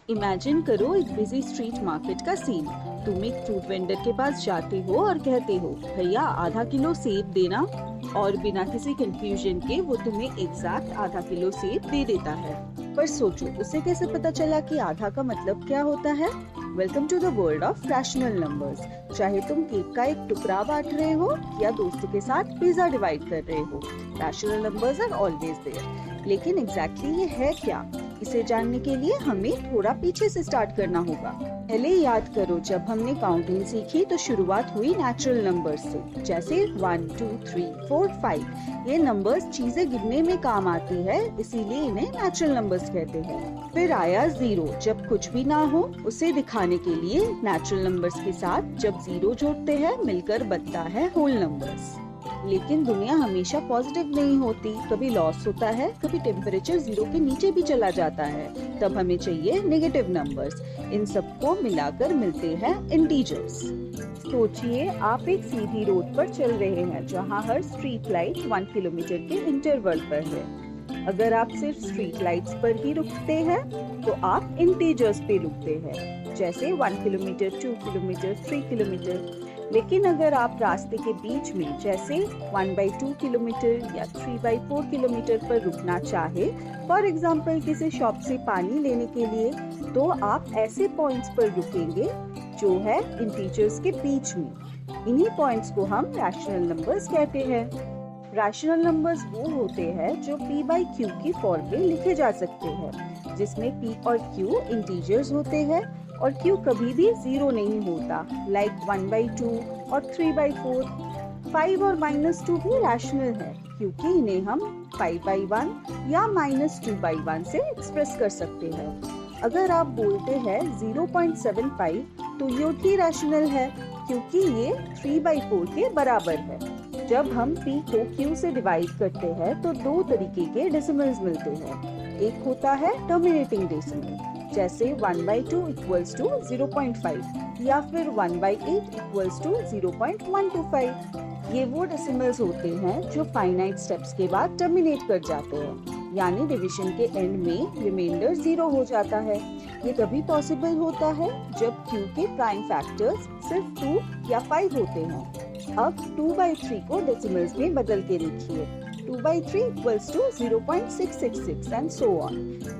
Imagine करो एक busy street market का सीन। तुम एक फ्रूट वेंडर के पास जाते हो और कहते हो, भैया आधा किलो सेब देना। और बिना किसी कंफ्यूजन के वो तुम्हें एग्जैक्ट आधा किलो सेब दे देता है। पर सोचो, उसे कैसे पता चला कि आधा का मतलब क्या होता है? Welcome to the world of rational numbers. चाहे तुम केक का एक टुकड़ा बांट रहे हो या दोस्तों के साथ पिज्जा डिवाइड कर रहे हो, rational numbers are always there. लेकिन एग्जैक्टली ये है क्या? इसे जानने के लिए हमें थोड़ा पीछे से स्टार्ट करना होगा। पहले याद करो, जब हमने काउंटिंग सीखी तो शुरुआत हुई नेचुरल नंबर्स से, जैसे 1, 2, 3, 4, 5। ये नंबर्स चीजें गिनने में काम आती है, इसीलिए इन्हें नेचुरल नंबर्स कहते हैं। फिर आया 0, जब कुछ भी ना हो उसे दिखाने के लिए नेचुरल नंबर्स के साथ जब 0 जोड़ते हैं मिलकर बनता है होल नंबर्स। लेकिन दुनिया हमेशा पॉजिटिव नहीं होती, कभी लॉस होता है, कभी टेम्परेचर 0 के नीचे भी चला जाता है। तब हमें चाहिए नेगेटिव नंबर्स। इन सबको मिलाकर मिलते हैं इंटीजर्स। सोचिए, आप एक सीधी रोड पर चल रहे हैं जहां हर स्ट्रीट लाइट 1 किलोमीटर के इंटरवल पर है। अगर आप सिर्फ स्ट्रीट लाइट्स पर ही रुकते हैं तो आप इंटीजर्स पे रुकते हैं, जैसे 1 किलोमीटर, 2 किलोमीटर, 3 किलोमीटर। लेकिन अगर आप रास्ते के बीच में जैसे 1/2 किलोमीटर या 3/4 किलोमीटर पर रुकना चाहे, फॉर एग्जाम्पल किसी शॉप से पानी लेने के लिए, तो आप ऐसे पॉइंट्स पर रुकेंगे जो है इंटीजर्स के बीच में। इन्हीं पॉइंट्स को हम रैशनल नंबर्स कहते हैं। रैशनल नंबर्स वो होते हैं जो p/q की फॉर्म में लिखे जा सकते हैं, जिसमें p और q इंटीजर्स होते हैं और q कभी भी 0 नहीं होता, लाइक 1/2 और 3/4। 5 और -2 भी रैशनल है, क्योंकि इन्हें हम 5/1 या -2/1 से एक्सप्रेस कर सकते हैं। अगर आप बोलते हैं 0.75, तो ये भी रैशनल है, क्योंकि ये 3/4 के बराबर है। जब हम p को q से डिवाइड करते हैं तो दो तरीके के डेसिमल्स मिलते हैं। एक होता है टर्मिनेटिंग डेसिमल, जैसे 1/2 इक्वल्स टू 0.5 या फिर 1/8 इक्वल्स टू 0.125। ये वो डेसिमल्स होते हैं जो फाइनाइट स्टेप्स के बाद टर्मिनेट कर जाते हैं, यानी डिवीजन के एंड में रिमाइंडर 0 हो जाता है। ये तभी पॉसिबल होता है जब q के प्राइम फैक्टर्स सिर्फ 2 या 5 होते हैं। अब 2/3 को डेसिमल्स में बदल के लिखिए। 2/3 equals to 0.666 and so on,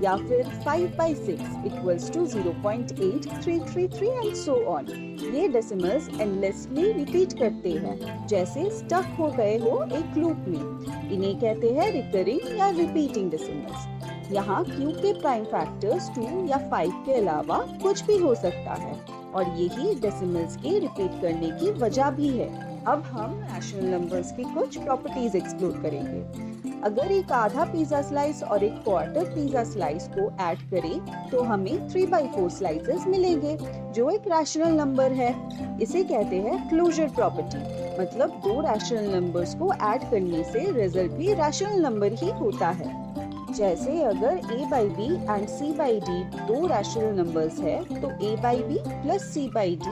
या फिर 5/6 equals to 0.8333 and so on. ये डेसिमल्स एंडलेसली रिपीट करते हैं, जैसे स्टक हो गए हो एक लूप में। इन्हें कहते हैं रिकरिंग या रिपीटिंग डेसिमल्स। यहाँ q के प्राइम फैक्टर्स 2 या 5 के अलावा कुछ भी हो सकता है, और यही डेसिमल्स के रिपीट करने की वजह भी है। अब हम रैशनल नंबर्स की कुछ प्रॉपर्टीज एक्सप्लोर करेंगे। अगर एक आधा पिज्जा स्लाइस और एक क्वार्टर पिज्जा स्लाइस को ऐड करें तो हमें 3/4 स्लाइसेस मिलेंगे, जो एक रैशनल नंबर है। इसे कहते हैं क्लोजर प्रॉपर्टी, मतलब दो रैशनल नंबर्स को ऐड करने से रिजल्ट भी रैशनल नंबर ही होता है। जैसे अगर a/b एंड c/d दो रैशनल नंबर्स है, तो a/b प्लस c/d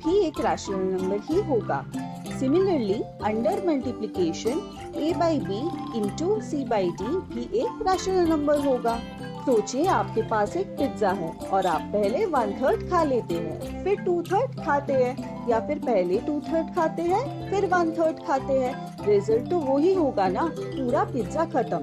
भी एक रैशनल नंबर ही होगा। Similarly under multiplication a/b into c/d भी एक रैशनल नंबर होगा। सोचिए, आपके पास एक पिज्जा है और आप पहले 1/3 खा लेते हैं, फिर 2/3 खाते हैं, या फिर पहले 2/3 खाते हैं फिर 1/3 खाते हैं। रिजल्ट तो वही होगा ना, पूरा पिज्जा खत्म।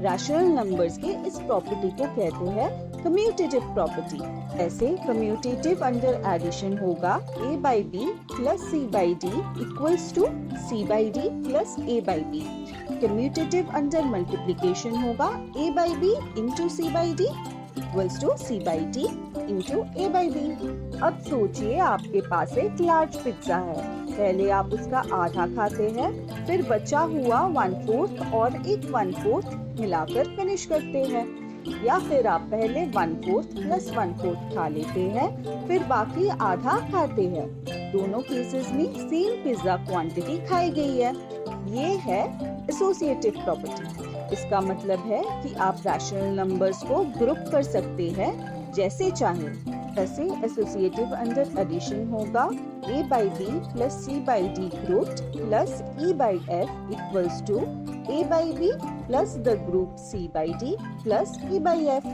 रैशनल नंबर्स के इस प्रॉपर्टी को कहते हैं कम्यूटेटिव प्रॉपर्टी। ऐसे कम्यूटेटिव अंडर एडिशन होगा a/b plus c/d equals to c/d plus a/b। Commutative under multiplication होगा a/b into c/d equals to c/d into a/b। अब सोचिए, आपके पास एक लार्ज पिज्जा है। पहले आप उसका आधा खाते हैं, फिर बचा हुआ 1/4 और एक 1/4 मिलाकर फिनिश करते हैं, या फिर आप पहले 1/4 प्लस 1/4 खा लेते हैं, फिर बाकी आधा खाते हैं। दोनों केसेस में सेम पिज्जा क्वांटिटी खाई गई है। ये है एसोसिएटिव प्रॉपर्टी। इसका मतलब है कि आप रैशनल नंबर्स को ग्रुप कर सकते हैं जैसे चाहें। ऐसे एसोसिएटिव अंडर एडिशन होगा a/b plus c/d grouped plus e/f equals to a/b plus the group c/d plus e/f।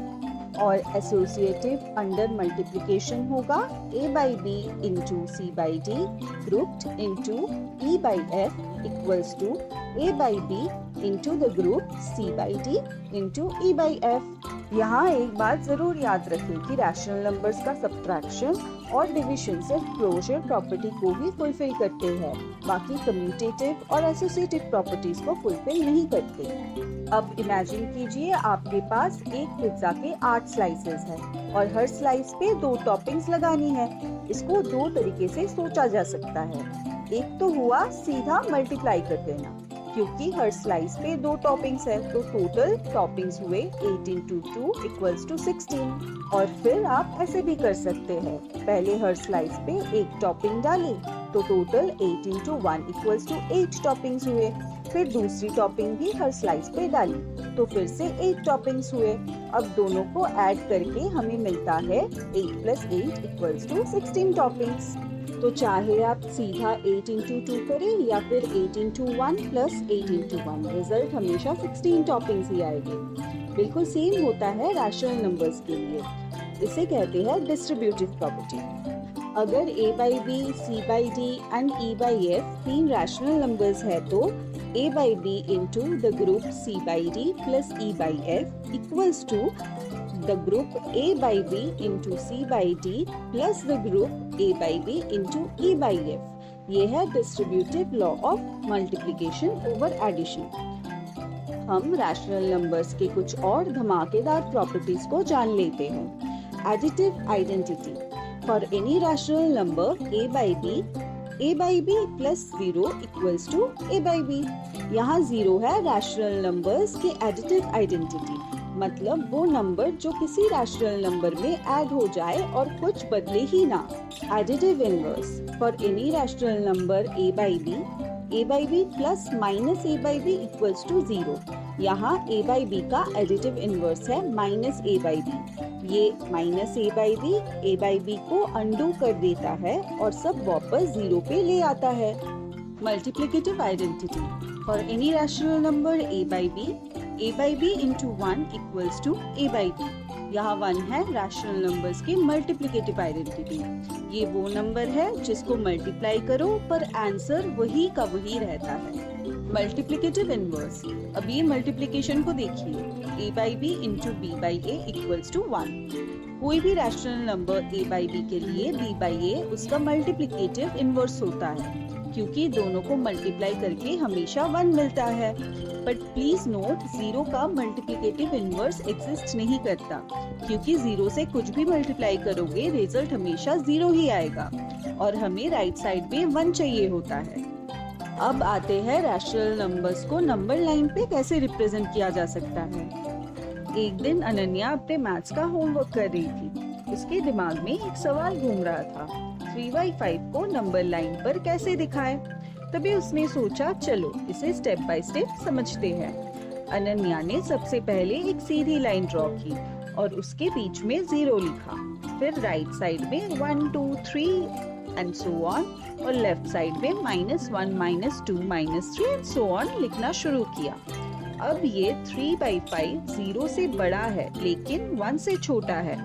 और एसोसिएटिव अंडर मल्टीप्लिकेशन होगा a by b into c by d grouped into e by f equals to a by b into the group c by d into e by f। यहाँ एक बात जरूर याद रखें कि rational numbers का subtraction और डिवीजन सिर्फ क्लोजर प्रॉपर्टी को ही फुलफिल करते हैं, बाकी कम्यूटेटिव और एसोसिएटिव प्रॉपर्टीज को फुलफिल नहीं करते। अब इमेजिन कीजिए आपके पास एक पिज्जा के 8 स्लाइसेस हैं और हर स्लाइस पे 2 टॉपिंग्स लगानी है। इसको 2 तरीके से सोचा जा सकता है। एक तो हुआ सीधा मल्टीप्लाई कर देना, क्योंकि हर स्लाइस पे 2 टॉपिंग्स है तो टोटल टॉपिंग्स हुए 8 into 2 equals to 16। और फिर आप ऐसे भी कर सकते हैं, पहले हर स्लाइस पे एक टॉपिंग डाली तो total 8 into 1 equals to 8 toppings हुए। फिर दूसरी टॉपिंग भी हर स्लाइस पे डाली तो फिर से 8 टॉपिंग्स हुए। अब दोनों को ऐड करके हमें मिलता है 8 plus 8 equals to 16 टॉपिंग्स। तो चाहे आप सीधा 8 into 2 करें या फिर 8 into 1 plus 8 into 1, रिजल्ट हमेशा 16 टॉपिंग्स ही आएगी। बिल्कुल सेम होता है रैशनल नंबर्स के लिए। इसे कहते हैं डिस्ट्रीब्यूटिव प्रॉपर्टी। अगर a by b, c by d and e by f 3 rational numbers है तो a by b into the group c by d plus e by f equals to the group a by b into c by d plus the group a by b into e by f। ये है distributive law of multiplication over addition. हम rational numbers के कुछ और धमाकेदार properties को जान लेते हैं। Additive identity. For any rational number a by b plus 0 equals to a by b। यहाँ 0 है रैशनल नंबर्स के एडिटिव आइडेंटिटी, मतलब वो नंबर जो किसी रैशनल नंबर में ऐड हो जाए और कुछ बदले ही ना। Additive inverse. For any rational number a by b plus minus a by b equals to 0। यहाँ a by b का एडिटिव इनवर्स है minus a by b। ये minus a by b को अनडू कर देता है और सब वापस 0 पे ले आता है। Multiplicative identity. For any rational number a by b into 1 equals to a by b। यहाँ 1 है रैशनल नंबर्स की मल्टीप्लिकेटिव आइडेंटिटी। ये वो नंबर है जिसको मल्टीप्लाई करो पर आंसर वही का वही रहता है। Multiplicative inverse. अब ये मल्टीप्लिकेशन को देखिए, a by b into b by a equals to 1। कोई भी rational number a by b के लिए b by a उसका मल्टीप्लिकेटिव इनवर्स होता है, क्योंकि दोनों को मल्टीप्लाई करके हमेशा 1 मिलता है। बट प्लीज नोट, 0 का मल्टीप्लिकेटिव इनवर्स एग्जिस्ट नहीं करता, क्योंकि 0 से कुछ भी मल्टीप्लाई करोगे रिजल्ट हमेशा 0 ही आएगा और हमें राइट साइड पे 1 चाहिए होता है। अब आते हैं रैशनल नंबर्स को नंबर लाइन पे कैसे रिप्रेजेंट किया जा सकता है। एक दिन अनन्या अपने मैथ्स का होमवर्क कर रही थी। उसके दिमाग में एक सवाल घूम रहा था, 3/5 को नंबर लाइन पर कैसे दिखाएं। तभी उसने सोचा चलो इसे स्टेप बाय स्टेप समझते हैं। अनन्या ने सबसे पहले एक सीधी लाइन ड्रॉ की और उसके बीच में 0 लिखा। फिर राइट साइड में 1 2 3 एंड सो ऑन और लेफ्ट साइड में -1 -2 -3 एंड सो ऑन लिखना शुरू किया। अब ये 3/5 0 से बड़ा है लेकिन 1 से छोटा है।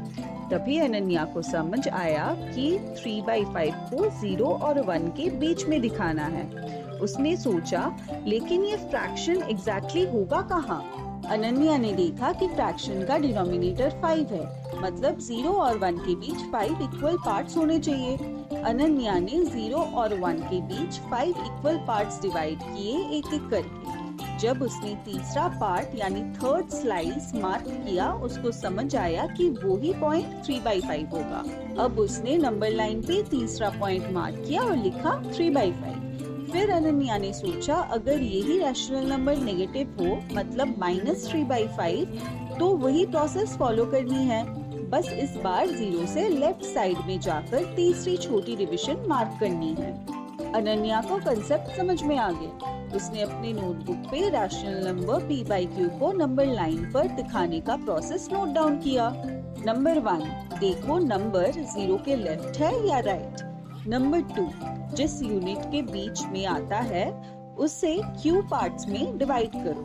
तभी अनन्या को समझ आया कि 3/5 को 0 और 1 के बीच में दिखाना है। उसने सोचा लेकिन ये फ्रैक्शन एग्जैक्टली होगा कहाँ। अनन्या ने देखा कि फ्रैक्शन का डिनोमिनेटर 5 है, मतलब 0 और 1 के बीच 5 इक्वल पार्ट्स होने चाहिए। अनन्या ने 0 और 1 के बीच 5 इक्वल पार्ट्स डिवाइड किए एक एक करके। जब उसने तीसरा पार्ट यानी थर्ड स्लाइस मार्क किया, उसको समझ आया कि वो ही पॉइंट 3/5 होगा। अब उसने नंबर लाइन पे तीसरा पॉइंट मार्क किया और लिखा 3/5। फिर अनन्या ने सोचा अगर यही रैशनल नंबर नेगेटिव हो, मतलब -3/5, तो वही प्रोसेस फॉलो करनी है। बस इस बार 0 से लेफ्ट साइड में जाकर तीसरी छोटी डिवीजन मार्क करनी है। अनन्या को कंसेप्ट समझ में आ गया। उसने अपने नोटबुक पे रैशनल नंबर p/q को नंबर लाइन पर दिखाने का प्रोसेस नोट डाउन किया। नंबर 1, देखो नंबर 0 के लेफ्ट है या राइट। नंबर 2, जिस यूनिट के बीच में आता है उसे q पार्ट्स में डिवाइड करो।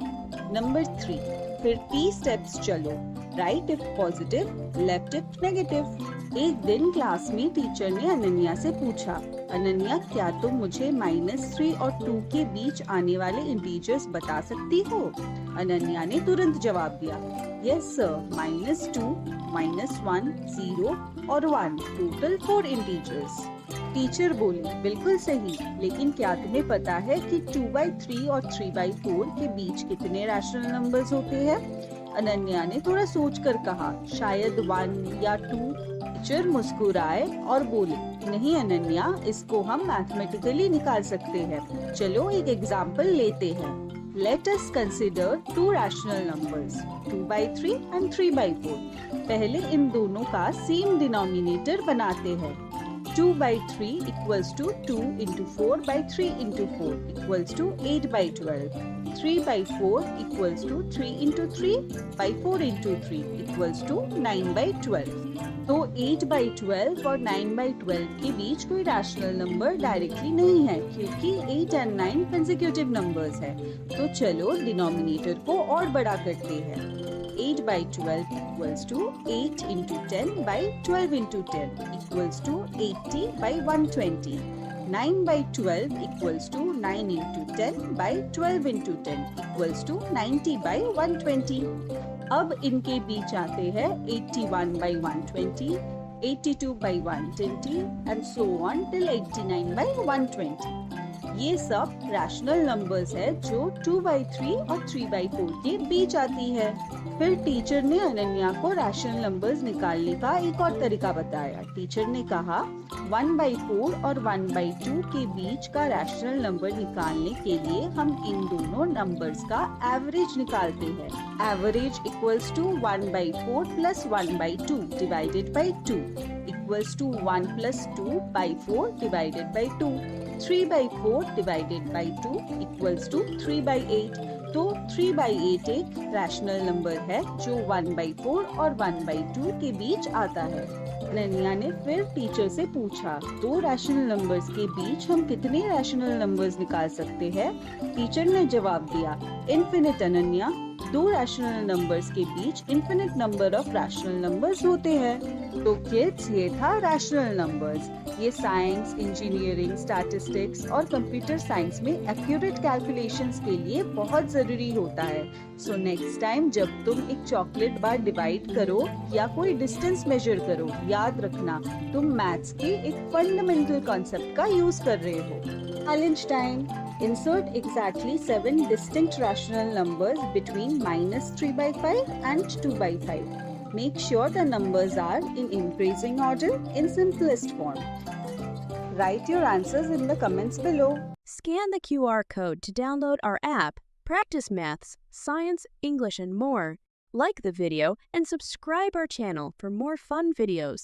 नंबर 3, फिर T स्टेप्स चलो, right if positive, left if negative. एक दिन क्लास में टीचर ने अनन्या से पूछा, अनन्या क्या तुम मुझे -3 और 2 के बीच आने वाले इंटीजर्स बता सकती हो? अनन्या ने तुरंत जवाब दिया, यस सर, -2, -1, 0 और 1, टोटल 4 इंटीजर्स। टीचर बोली, बिल्कुल सही, लेकिन क्या तुम्हें पता है कि 2/3 और 3/4 के बीच कितने रैशनल नंबर्स होते हैं? अनन्या ने थोड़ा सोचकर कहा, शायद 1 या 2। टीचर मुस्कुराए और बोले, नहीं अनन्या, इसको हम मैथमेटिकली निकाल सकते हैं। चलो एक एग्जाम्पल लेते हैं। Let us consider two rational numbers, 2/3 and 3/4. पहले इन दोनों का सेम डिनोमिनेटर बनाते हैं। 2/3 equals to 2 into 4/3 into 4 equals to 8/12. 3/4 equals to 3 into 3/4 into 3 equals to 9/12. तो 8/12 और 9/12 के बीच कोई रैशनल नंबर डायरेक्टली नहीं है, क्योंकि 8 और 9 कंसेक्यूटिव नंबर्स है। तो चलो डिनोमिनेटर को और बड़ा करते हैं। 8/12 equals to 8 into 10 by 12 into 10 equals to 80 by 120. 9/12 equals to 9 into 10 by 12 into 10 equals to 90 by 120. अब इनके बीच आते हैं 81 by 120, 82 by 120 and so on till 89 by 120. ये सब रैशनल नंबर्स है जो 2/3 और 3/4 के बीच आती है। फिर टीचर ने अनन्या को रैशनल नंबर्स निकालने का एक और तरीका बताया। टीचर ने कहा, 1/4 और 1/2 के बीच का रैशनल नंबर निकालने के लिए हम इन दोनों नंबर्स का एवरेज निकालते हैं। Average equals to 1/4 plus 1/2 divided by 2 equals to 1 plus 2/4 divided by 2. 3/4 divided by 2 equals to 3/8. तो 3/8 एक रैशनल नंबर है जो 1/4 और 1/2 के बीच आता है। अनन्या ने फिर टीचर से पूछा, दो रैशनल नंबर्स के बीच हम कितने रैशनल नंबर्स निकाल सकते हैं? टीचर ने जवाब दिया, इन्फिनिट अनन्या, दो रैशनल नंबर्स के बीच infinite number of rational numbers होते हैं। तो किड्स, ये था रैशनल नंबर्स। ये साइंस, इंजीनियरिंग, स्टैटिस्टिक्स और कंप्यूटर साइंस में एक्यूरेट कैलकुलेशंस के लिए बहुत जरूरी होता है। सो नेक्स्ट टाइम जब तुम एक चॉकलेट बार डिवाइड करो या कोई डिस्टेंस मेजर करो, याद रखना तुम मैथ्स के एक फंडामेंटल कॉन्सेप्ट का यूज कर रहे हो। Challenge time. Insert exactly 7 distinct rational numbers between -3/5 and 2/5. Make sure the numbers are in increasing order in simplest form. Write your answers in the comments below. Scan the QR code to download our app, practice maths, science, English, and more. Like the video and subscribe our channel for more fun videos.